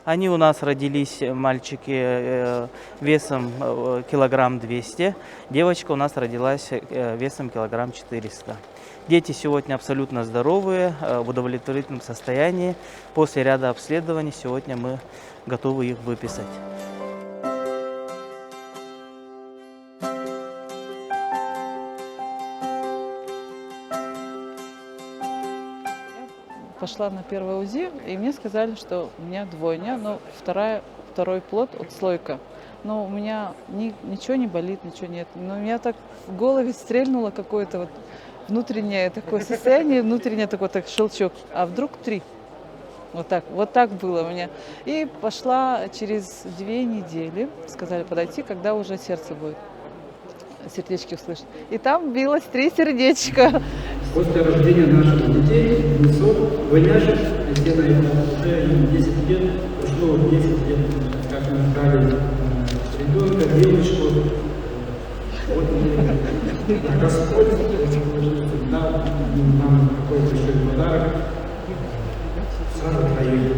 Они у нас родились, мальчики, весом килограмм 200. Девочка у нас родилась весом килограмм 400. Дети сегодня абсолютно здоровые, в удовлетворительном состоянии. После ряда обследований сегодня мы готовы их выписать. Пошла на первое УЗИ, и мне сказали, что у меня двойня, но второй плод, отслойка. Но у меня ничего не болит, ничего нет. Но у меня так в голове стрельнуло какое-то вот внутреннее такое состояние, внутреннее такой щелчок. А вдруг 3? Вот так было у меня. И пошла через 2 недели, сказали подойти, когда уже сердце будет. Сердечки услышать. И там билось 3 сердечка. После рождения наших детей, внесок, двойняшек, Кристина уже 10 лет, прошло 10 лет, как мы ждали ребенка, девочку. Вот Господь дал нам такой большой подарок. Сразу троих.